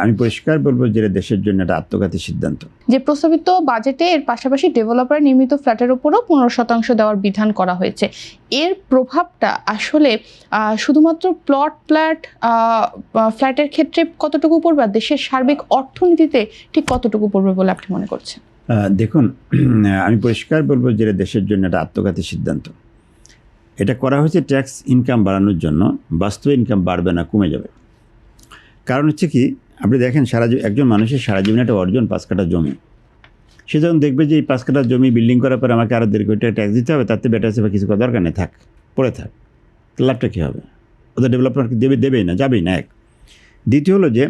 আমি পরিষ্কার বলবো যে দেশের জন্য একটা আত্মঘাতী সিদ্ধান্ত। যে প্রস্তাবিত বাজেটে এর পাশাপাশি ডেভেলপার নির্মিত ফ্ল্যাটের উপরও 15% দেওয়ার বিধান করা হয়েছে। এর প্রভাবটা আসলে শুধুমাত্র ফ্ল্যাটের ক্ষেত্রে কতটুকু পড়বে, আর দেশের সার্বিক অর্থনীতিতে ঠিক কতটুকু পড়বে বলে আপনি মনে করছেন? দেখুন, আমি পরিষ্কার বলবো যে দেশের জন্য একটা আত্মঘাতী সিদ্ধান্ত। এটা করা হয়েছে ট্যাক্স ইনকাম বাড়ানোর জন্য। বাস্তবে ইনকাম বাড়বে না, কমে যাবে। কারণ হচ্ছে কি, আপনি দেখেন একজন মানুষের সারা জীবনে একটা অর্জন 5 কাঠা জমি। সে যখন দেখবে যে এই 5 কাঠা জমি বিল্ডিং করার পরে আমাকে আরও 1.5 কোটি টাকা ট্যাক্স দিতে হবে, তাতে বেটার বা কিছু দরকার নেই, থাক, পড়ে থাক, লাভটা কী হবে? ওদের ডেভেলপমেন্ট দেবেই না, যাবেই না। এক। দ্বিতীয় হলো যে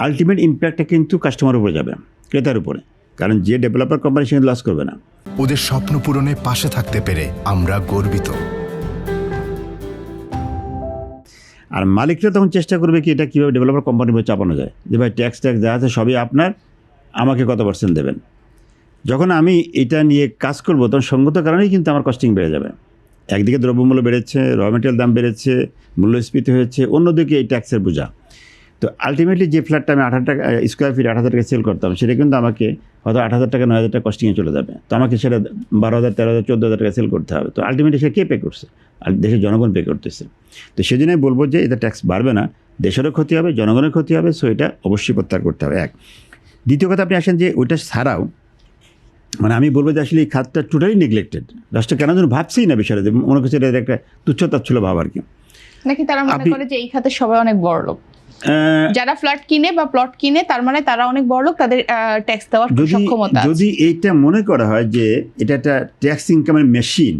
আলটিমেট ইম্প্যাক্টটা কিন্তু কাস্টমারের উপরে যাবে, ক্রেতার উপরে। কারণ যে ডেভেলপার কোম্পানি সেখানে লস করবে না। ওদের স্বপ্ন পূরণে পাশে থাকতে পেরে আমরা গর্বিত। আর মালিকরা তখন চেষ্টা করবে কি এটা কীভাবে ডেভেলপার কোম্পানির উপর চাপানো যায়, যে ভাই ট্যাক্স যা আছে সবই আপনার, আমাকে কত % দেবেন। যখন আমি এটা নিয়ে কাজ করব তখন সঙ্গত কারণেই কিন্তু আমার কস্টিং বেড়ে যাবে। একদিকে দ্রব্যমূল্য বেড়েছে, র মেটেরিয়াল দাম বেড়েছে, মূল্যস্ফীতি হয়েছে, অন্যদিকে এই ট্যাক্সের বোঝা। তো আলটিমেটলি যে ফ্ল্যাটটা আমি 8,000 টাকা স্কোয়ার ফিট 8,000 টাকা সেল করতাম, সেটা কিন্তু আমাকে হয়তো 8,000 টাকা 9,000 টাকা কস্টিংয়ে চলে যাবে। তো আমাকে সেটা 12,000 13,000 14,000 টাকা সেল করতে হবে। তো আলটিমেটলি সে কে পে করছে? আর দেশের জনগণ পে করতেছে। তো সেজন্যই বলবো যে এটা ট্যাক্স বাড়বে না, দেশেরও ক্ষতি হবে, জনগণের ক্ষতি হবে। সো এটা অবশ্যই প্রত্যাহার করতে হবে। এক। দ্বিতীয় কথা, আপনি আসেন যে ওইটা ছাড়াও মানে আমি বলবো যে আসলে এই খাতটা টোটালি নেগলেক্টেড। রাষ্ট্র কেন যেন ভাবছেই না বিষয়টা, মনে করছে এটা একটা তুচ্ছ-তাচ্ছিল্য ভাব আর কি। নাকি তারা মনে করে যে এই খাতে সবাই অনেক বড় লোক, যারা ফ্ল্যাট কিনে বা প্লট কিনে তার মানে তারা অনেক বড় লোক, তাদের ট্যাক্স দেওয়ার সক্ষমতা আছে। যদি এইটা মনে করা হয় যে এটা একটা ট্যাক্স ইনকামের মেশিন,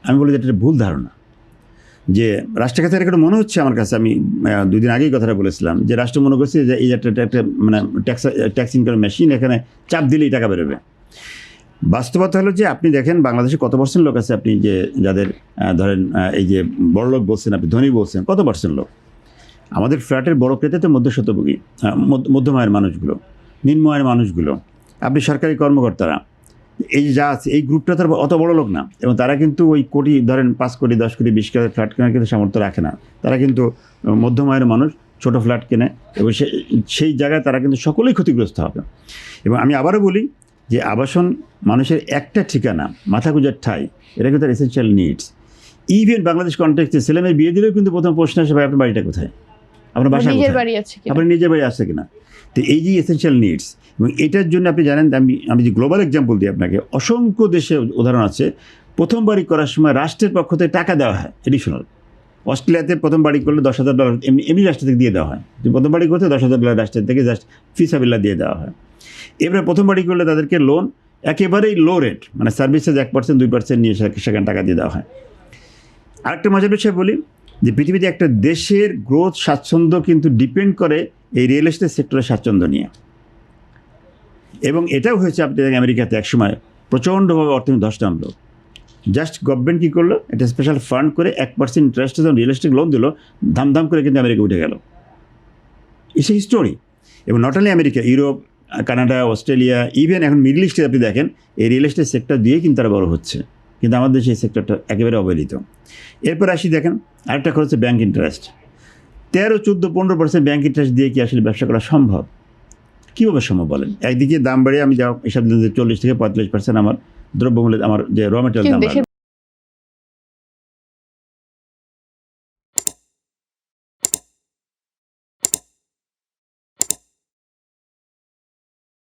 আমি বলি যে এটা ভুল ধারণা। যে রাষ্ট্রের কাছে এটা মনে হচ্ছে, আমার কাছে, আমি 2 দিন আগেই কথাটা বলেছিলাম যে রাষ্ট্র মনে করছে যে এই একটা মানে ট্যাক্স ইনকামের মেশিন, এখানে চাপ দিলেই টাকা বেরোবে। বাস্তবতা হলো যে আপনি দেখেন বাংলাদেশে কত % লোক আছে, আপনি যে যাদের ধরেন এই যে বড় লোক বলছেন, আপনি ধনী বলছেন, কত % লোক? আমাদের ফ্ল্যাটের বড় ক্রেতা তো মধ্যস্বত্বভোগী, মধ্যম আয়ের মানুষগুলো, নিম্ন আয়ের মানুষগুলো, আপনি সরকারি কর্মকর্তারা, এই যা আছে এই গ্রুপটা তো অত বড় লোক না। এবং তারা কিন্তু ওই কোটি ধরেন 5 কোটি 10 কোটি 20 কোটি ফ্ল্যাট কেনার কিন্তু সামর্থ্য রাখে না। তারা কিন্তু মধ্যম আয়ের মানুষ, ছোটো ফ্ল্যাট কেনে, এবং সেই জায়গায় তারা কিন্তু সকলেই ক্ষতিগ্রস্ত হবে। এবং আমি আবারও বলি যে আবাসন মানুষের একটা ঠিকানা, মাথা গুঁজার ঠাই, এটা কিন্তু তার এসেনশিয়াল নিডস। ইভেন বাংলাদেশ কনটেক্সটে ছেলেমেয়ের বিয়ে দিলেও কিন্তু প্রথম প্রশ্ন আসে, ভাই আপনার বাড়িটা কোথায়, আপনার বাসা কোথায়, আপনার নিজের বাড়ি আছে কিনা। তো এই যে এসেনশিয়াল নিডস, এবং এটার জন্য আপনি জানেন, আমি যে গ্লোবাল এক্সাম্পল দিই আপনাকে, অসংখ্য দেশে উদাহরণ আছে, প্রথম বাড়ি করার সময় রাষ্ট্রের পক্ষ থেকে টাকা দেওয়া হয় এডিশনাল। অস্ট্রেলিয়াতে প্রথম বাড়ি করলে $10,000 এমনি রাষ্ট্র থেকে দিয়ে দেওয়া হয়। যে প্রথম বাড়ি করতে $10,000 রাষ্ট্রের থেকে জাস্ট ফিসাবিল্লা দিয়ে দেওয়া হয়। এবারে প্রথম বাড়ি করলে তাদেরকে লোন একেবারেই লো রেট, মানে সার্ভিসেস 1% 2% নিয়ে সেখানে টাকা দিয়ে দেওয়া হয়। আরেকটা মজার বিষয় বলি যে পৃথিবীতে একটা দেশের গ্রোথ স্বাচ্ছন্দ্য কিন্তু ডিপেন্ড করে এই রিয়েল এস্টেট সেক্টরের স্বাচ্ছন্দ্য নিয়ে। এবং এটাও হয়েছে, আপনি দেখেন আমেরিকাতে একসময় প্রচণ্ডভাবে অর্থনীতি ধস নামলো। জাস্ট গভর্নমেন্ট কী করলো, একটা স্পেশাল ফান্ড করে 1% ইন্টারেস্টে যখন রিয়েল এস্টেট লোন দিল, ধামধাম করে কিন্তু আমেরিকা উঠে গেল। It's a history. এবং not only America, Europe, Canada, Australia, even এখন মিডল ইস্টে আপনি দেখেন এই রিয়েল এস্টেট সেক্টর দিয়েই কিন্তু তারা বড় হচ্ছে। কিন্তু আমাদের দেশে এই সেক্টরটা একেবারে অবহেলিত। এরপর আসি দেখেন আরেকটা খরচ হচ্ছে ব্যাঙ্ক ইন্টারেস্ট। 13, 14, 15% ব্যাঙ্ক ইন্টারেস্ট দিয়ে কি আসলে ব্যবসা করা সম্ভব? কীভাবে সম্ভব বলেন? একদিকে দাম বাড়ে আমি যা হিসাব দিন 40 থেকে 45% আমার দ্রব্যমূল্যের, আমার যে র মেটেরিয়াল দাম